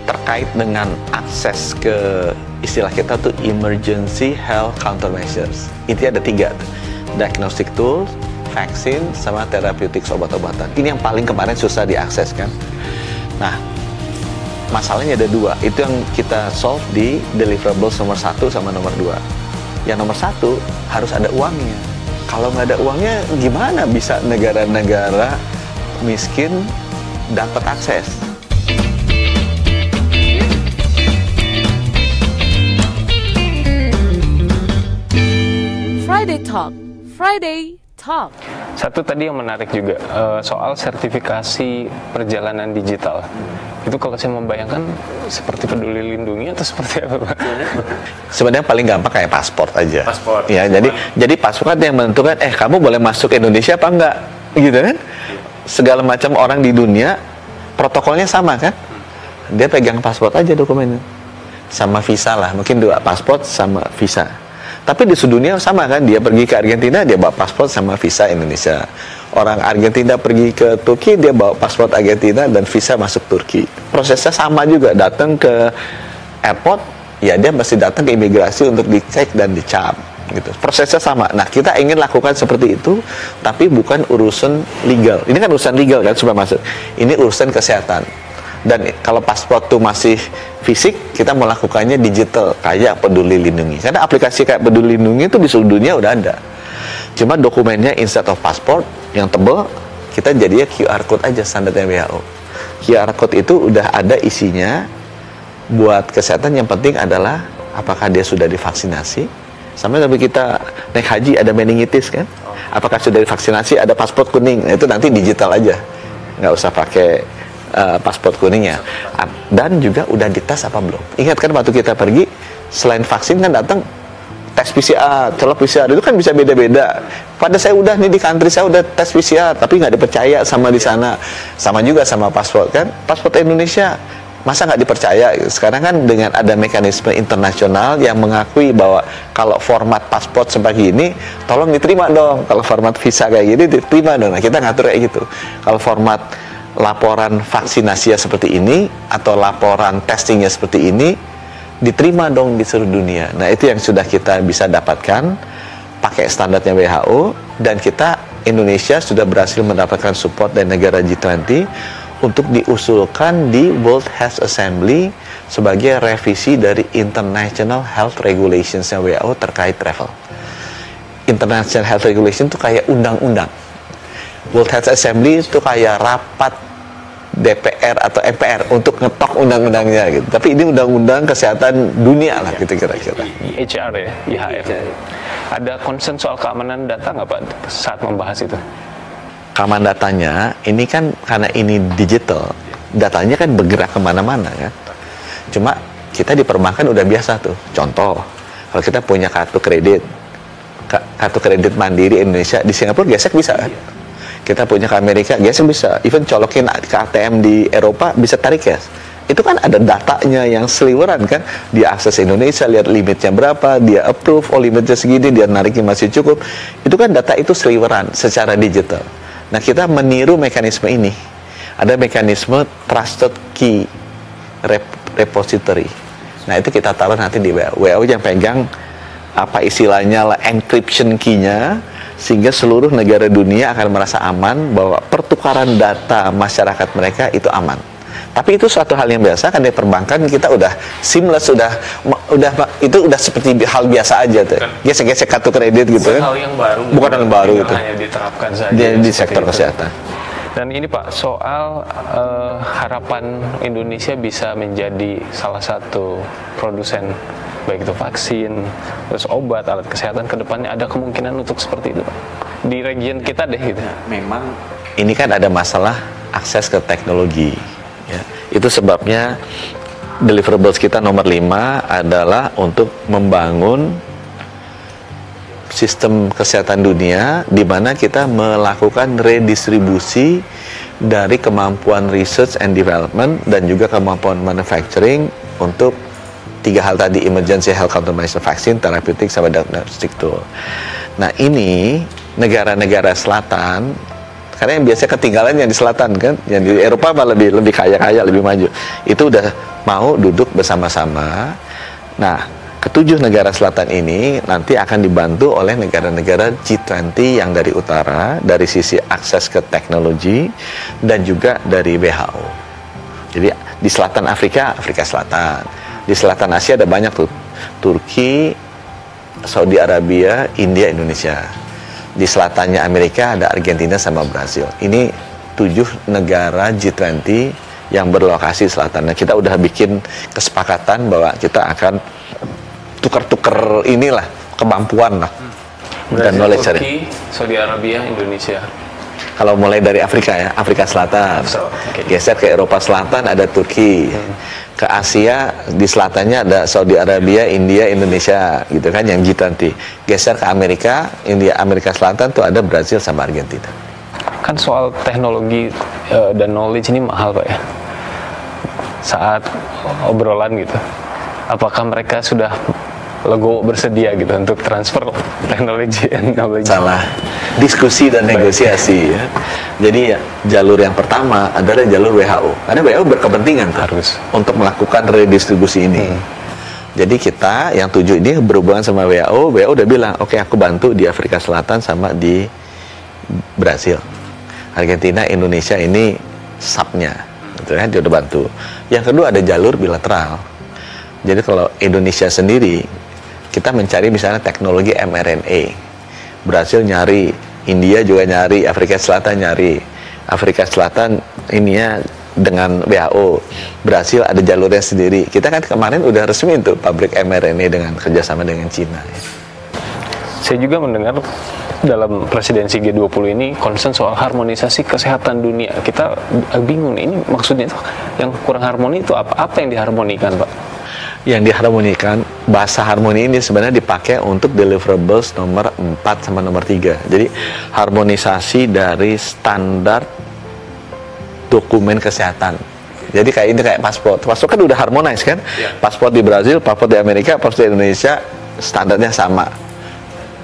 terkait dengan akses ke istilah kita tuh emergency health countermeasures. Itu ada 3 tuh. Diagnostic tools, vaksin, sama therapeutic obat-obatan. Ini yang paling kemarin susah diakses kan. Nah, masalahnya ada 2. Itu yang kita solve di deliverables nomor 1 sama nomor 2. Yang nomor 1 harus ada uangnya. Kalau nggak ada uangnya, gimana bisa negara-negara miskin dapat akses? Friday Talk. Satu tadi yang menarik juga, soal sertifikasi perjalanan digital. Itu kalau saya membayangkan seperti Peduli Lindungi atau seperti apa, Pak? Sebenarnya paling gampang kayak paspor aja. Paspor. Ya, jadi paspor kan yang menentukan kamu boleh masuk Indonesia apa enggak, gitu kan? Segala macam orang di dunia protokolnya sama kan? Dia pegang paspor aja dokumennya. Sama visa lah, mungkin 2 paspor sama visa. Tapi di seluruh dunia sama kan, dia pergi ke Argentina, dia bawa paspor sama visa Indonesia. Orang Argentina pergi ke Turki, dia bawa paspor Argentina dan visa masuk Turki. Prosesnya sama juga, datang ke airport, ya dia mesti datang ke imigrasi untuk dicek dan dicap. Gitu. Prosesnya sama. Nah, kita ingin lakukan seperti itu, tapi bukan urusan legal. Ini kan urusan legal kan, supaya masuk. Ini urusan kesehatan. Dan kalau paspor itu masih fisik, kita melakukannya digital kayak Peduli Lindungi. Karena aplikasi kayak Peduli Lindungi itu di seluruh dunia udah ada. Cuma dokumennya instead of passport yang tebal, kita jadinya QR code aja standarnya WHO. QR code itu udah ada isinya buat kesehatan. Yang penting adalah apakah dia sudah divaksinasi. Sampai kita naik haji ada meningitis kan? Apakah sudah divaksinasi, ada paspor kuning. Itu nanti digital aja, nggak usah pakai paspor kuningnya. Dan juga udah dites apa belum. Ingat kan waktu kita pergi, selain vaksin kan datang tes PCR, celok PCR itu kan bisa beda-beda. Pada saya udah nih di country saya udah tes PCR, tapi nggak dipercaya sama di sana. Sama juga sama paspor kan. Paspor Indonesia masa nggak dipercaya? Sekarang kan dengan ada mekanisme internasional yang mengakui bahwa kalau format paspor sebegini, tolong diterima dong. Kalau format visa kayak gini diterima dong. Nah, kita ngatur kayak gitu. Kalau format laporan vaksinasinya seperti ini atau laporan testingnya seperti ini diterima dong di seluruh dunia. Nah, itu yang sudah kita bisa dapatkan pakai standarnya WHO, dan kita Indonesia sudah berhasil mendapatkan support dari negara G20 untuk diusulkan di World Health Assembly sebagai revisi dari International Health Regulations-nya WHO terkait travel. International Health Regulation itu kayak undang-undang. World Health Assembly itu kayak rapat DPR atau MPR untuk ngetok undang-undangnya gitu. Tapi ini undang-undang kesehatan dunia lah gitu kira-kira. IHR ya, IHR. Ada concern soal keamanan data nggak Pak saat membahas itu? Keamanan datanya, ini kan karena ini digital, datanya kan bergerak kemana-mana kan. Cuma kita di perbankan udah biasa tuh. Contoh, kalau kita punya kartu kredit Mandiri Indonesia di Singapura gesek bisa kan? Kita punya ke Amerika, gesek bisa. Even colokin ke ATM di Eropa bisa tarik cash. Itu kan ada datanya yang seliweran kan. Dia akses Indonesia, lihat limitnya berapa, dia approve, oh limitnya segini, dia nariknya masih cukup. Itu kan data itu seliweran secara digital. Nah, kita meniru mekanisme ini. Ada mekanisme trusted key repository. Nah, itu kita taruh nanti di WHO. WHO yang pegang apa istilahnya lah, encryption key-nya, sehingga seluruh negara dunia akan merasa aman bahwa pertukaran data masyarakat mereka itu aman. Tapi itu suatu hal yang biasa kan, di perbankan kita udah seamless, itu udah seperti hal biasa aja tuh. Gesek-gesek kartu kredit gitu kan. Hal yang baru. Bukan hal yang baru itu. Hanya diterapkan saja di sektor kesehatan. Dan ini Pak, soal harapan Indonesia bisa menjadi salah satu produsen baik itu vaksin, terus obat, alat kesehatan ke depannya, ada kemungkinan untuk seperti itu Pak? Di region kita deh gitu. Memang ini kan ada masalah akses ke teknologi ya. Itu sebabnya deliverables kita nomor 5 adalah untuk membangun sistem kesehatan dunia di mana kita melakukan redistribusi dari kemampuan research and development dan juga kemampuan manufacturing untuk 3 hal tadi, emergency health countermeasure, vaksin, therapeutic, sama diagnostic tool. Nah, ini negara-negara selatan Karena yang biasanya ketinggalan yang di selatan kan, yang di Eropa malah lebih kaya, lebih maju. Itu udah mau duduk bersama-sama. Nah, ketujuh negara selatan ini nanti akan dibantu oleh negara-negara G20 yang dari utara, dari sisi akses ke teknologi, dan juga dari WHO. Jadi di selatan Afrika, Afrika Selatan. Di selatan Asia ada banyak tuh, Turki, Saudi Arabia, India, Indonesia. Di selatannya Amerika ada Argentina sama Brasil. Ini 7 negara G20 yang berlokasi selatan. Nah, kita udah bikin kesepakatan bahwa kita akan tukar-tukar inilah kemampuan lah dan knowledge. Turki, Saudi Arabia, Indonesia. Kalau mulai dari Afrika ya, Afrika Selatan, geser ke Eropa Selatan ada Turki, ke Asia di selatannya ada Saudi Arabia, India, Indonesia, gitu kan yang G20. Geser ke Amerika, Amerika Selatan tuh ada Brazil sama Argentina. Kan soal teknologi dan knowledge ini mahal Pak ya. Saat obrolan gitu, apakah mereka sudah legowo bersedia gitu untuk transfer teknologi and knowledge? Salah, diskusi dan negosiasi ya. Jadi ya jalur yang pertama adalah jalur WHO, karena WHO berkepentingan harus untuk melakukan redistribusi ini. Jadi kita yang 7 ini berhubungan sama WHO. WHO udah bilang, oke, aku bantu di Afrika Selatan sama di Brasil. Argentina, Indonesia ini subnya, gitu kan, dia udah bantu. Yang kedua ada jalur bilateral. Jadi kalau Indonesia sendiri, kita mencari misalnya teknologi mRNA. Brasil nyari, India juga nyari, Afrika Selatan nyari. Afrika Selatan ininya dengan WHO. Brasil ada jalurnya sendiri. Kita kan kemarin udah resmi tuh pabrik mRNA dengan kerjasama dengan Cina. Saya juga mendengar dalam presidensi G20 ini concern soal harmonisasi kesehatan dunia. Kita bingung nih, ini maksudnya itu yang kurang harmoni itu apa? Apa yang diharmonikan, Pak? Yang diharmonikan, bahasa harmoni ini sebenarnya dipakai untuk deliverables nomor 4 sama nomor 3. Jadi harmonisasi dari standar dokumen kesehatan. Jadi kayak ini kayak paspor. Paspor kan udah harmonis kan? Paspor di Brazil, paspor di Amerika, paspor di Indonesia, standarnya sama.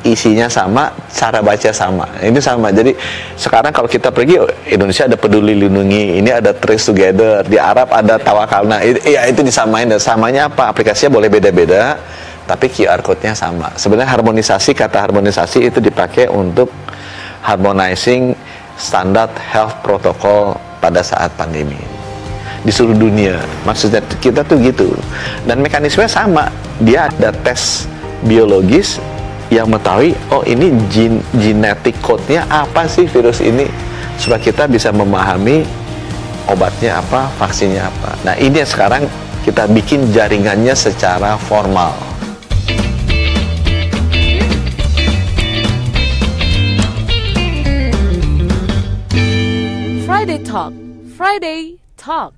Isinya sama, cara baca sama. Ini sama. Jadi sekarang kalau kita pergi, Indonesia ada Peduli Lindungi, ini ada Trace Together, di Arab ada Tawakalna. Ya itu disamain. Dan samanya apa? Aplikasinya boleh beda-beda, tapi QR code-nya sama. Sebenarnya harmonisasi, kata harmonisasi itu dipakai untuk harmonizing standar health protocol pada saat pandemi di seluruh dunia. Maksudnya kita tuh gitu. Dan mekanismenya sama. Dia ada tes biologis yang mengetahui, oh ini genetic code-nya apa sih virus ini, supaya kita bisa memahami obatnya apa, vaksinnya apa. Nah ini yang sekarang kita bikin jaringannya secara formal. Friday Talk. Friday Talk.